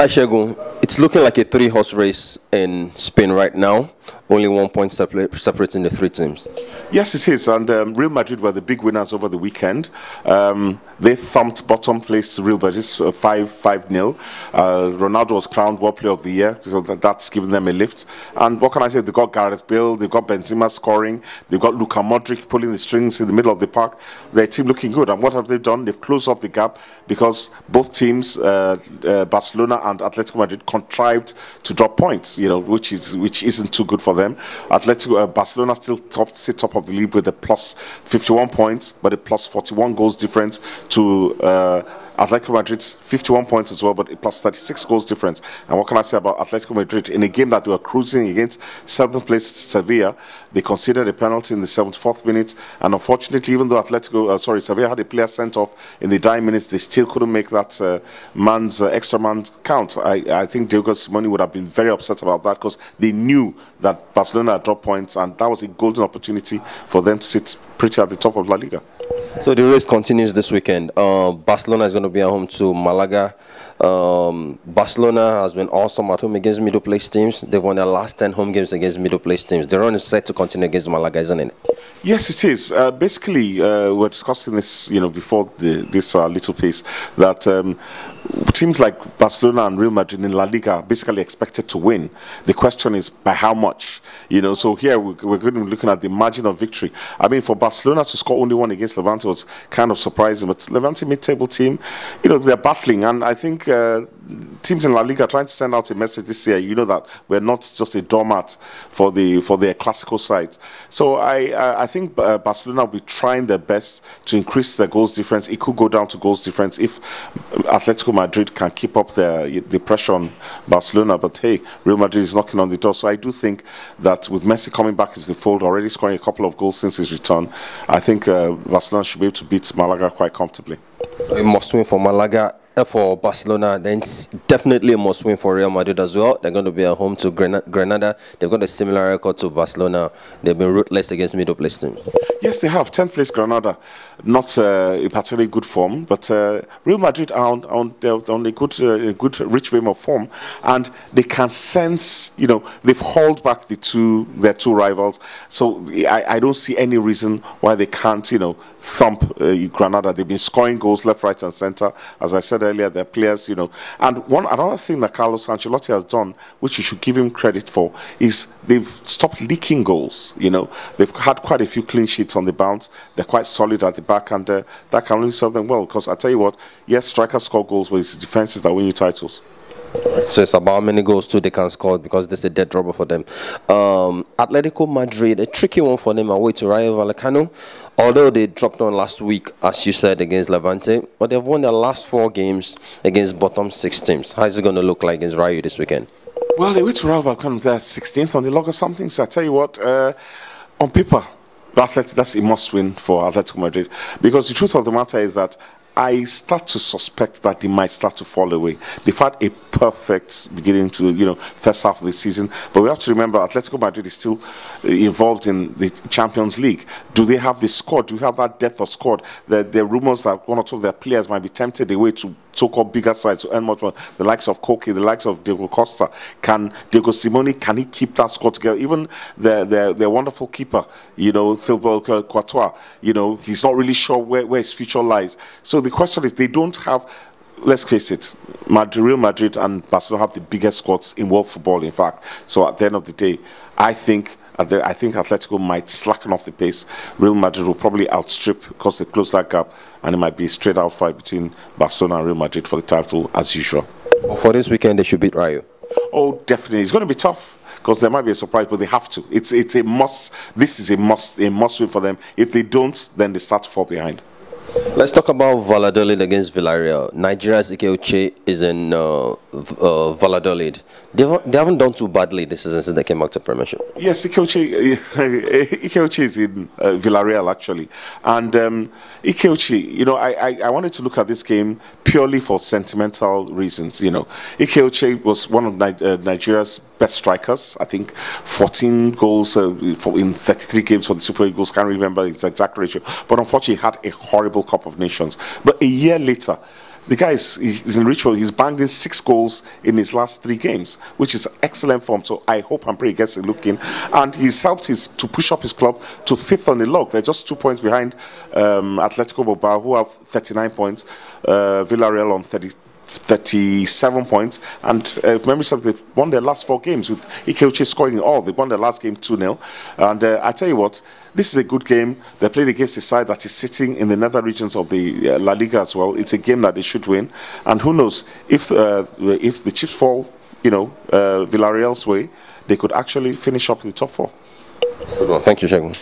Hi, Segun. It's looking like a three-horse race in Spain right now. Only 1 point separating the three teams. Yes, it is. And Real Madrid were the big winners over the weekend. They thumped bottom place Real Betis 5-0. Ronaldo was crowned World Player of the Year, so that's given them a lift. And what can I say? They've got Gareth Bale, they've got Benzema scoring, they've got Luka Modric pulling the strings in the middle of the park. Their team looking good. And what have they done? They've closed up the gap because both teams, Barcelona and Atletico Madrid, contrived to drop points, which isn't too good for them. Barcelona still sit top of the league with a plus 51 points, but a plus 41 goals difference to Atletico Madrid's 51 points as well, but a plus 36 goals difference. And what can I say about Atletico Madrid? In a game that they were cruising against 7th place Sevilla, they conceded a penalty in the 74th minute, and unfortunately, even though Sevilla had a player sent off in the dying minutes, they still couldn't make that extra man count. I think Diego Simeone would have been very upset about that because they knew that Barcelona had dropped points, and that was a golden opportunity for them to sit pretty at the top of La Liga. So the race continues this weekend. Barcelona is going to be at home to Malaga. Barcelona has been awesome at home against middle place teams. They've won their last 10 home games against middle place teams. The run is set to continue against Malaga, isn't it? Yes, it is. Basically, we're discussing this, before this little piece, that teams like Barcelona and Real Madrid in La Liga are basically expected to win. The question is by how much? So here we're going to be looking at the margin of victory. I mean, for Barcelona to score only one against Levante was kind of surprising, but Levante mid-table team, they're battling, and I think teams in La Liga are trying to send out a message this year, that we're not just a doormat for their classical sides. So I think Barcelona will be trying their best to increase their goals difference. It could go down to goals difference if Atletico Madrid can keep up the pressure on Barcelona. But hey, Real Madrid is knocking on the door. So I do think that with Messi coming back into the fold, already scoring a couple of goals since his return, I think Barcelona should be able to beat Malaga quite comfortably. A must win for Malaga. For Barcelona, then it's definitely a must win for Real Madrid as well. They're going to be at home to Granada. They've got a similar record to Barcelona. They've been ruthless against middle place teams. Yes, they have. 10th place Granada, not in particularly good form, but Real Madrid are on a good rich vein of form, and they can sense, they've hauled back their two rivals. So I don't see any reason why they can't, thump Granada. They've been scoring goals left, right, and centre. As I said earlier, their players, and another thing that Carlos Ancelotti has done, which you should give him credit for, is they've stopped leaking goals. They've had quite a few clean sheets on the bounce. They're quite solid at the back, and that can only serve them well. Because I tell you what, yes, strikers score goals, but it's defenses that win you titles. So it's about how many goals too they can score, because this is a dead rubber for them. Atletico Madrid, a tricky one for them away to Rayo Vallecano. Although they dropped on last week, as you said, against Levante, but they've won their last 4 games against bottom 6 teams. How is it going to look like against Rayo this weekend? Well, they went to Rayo Vallecano, they're 16th on the log or something. So I tell you what, on paper, that's a must-win for Atletico Madrid, because the truth of the matter is that I start to suspect that they might start to fall away. They've had a perfect beginning to, first half of the season, but we have to remember Atletico Madrid is still involved in the Champions League. Do they have the squad? Do you have that depth of squad? There are rumors that one or two of their players might be tempted away to so-called bigger sides to earn much more. The likes of Koke, the likes of Diego Costa. Diego Simeone, can he keep that squad together? Even their wonderful keeper, Thibaut Courtois, he's not really sure where his future lies. So the question is, they don't have, let's face it, Real Madrid and Barcelona have the biggest squads in world football, in fact. So at the end of the day, I think Atletico might slacken off the pace. Real Madrid will probably outstrip because they close that gap, and it might be a straight out fight between Barcelona and Real Madrid for the title as usual. For this weekend, they should beat Rayo. Oh, definitely. It's going to be tough because there might be a surprise, but they have to. It's a must. This is a must win for them. If they don't, then they start to fall behind. Let's talk about Valladolid against Villarreal. Nigeria's Ikeoche is in Valladolid. They haven't done too badly this season since they came back to Premiership. Yes, Ikeoche is in Villarreal, actually. And Ikeoche, I wanted to look at this game purely for sentimental reasons. Ikeoche was one of Nigeria's best strikers. I think 14 goals in 33 games for the Super Eagles. Can't remember the exact ratio. But unfortunately, he had a horrible Cup of Nations. But a year later, the guy he's in rich form. He's banged in 6 goals in his last 3 games, which is excellent form. So I hope and pray he gets a look in. And he's helped to push up his club to 5th on the log. They're just 2 points behind Atletico Bilbao, who have 39 points. Villarreal on 37 points, and remember something, they've won their last 4 games with Ike scoring all. They won their last game 2-0, and I tell you what, this is a good game. They're playing against a side that is sitting in the nether regions of the La Liga as well. It's a game that they should win, and who knows, if the chips fall, Villarreal's way, they could actually finish up in the top 4. Good one. Thank you, Segun.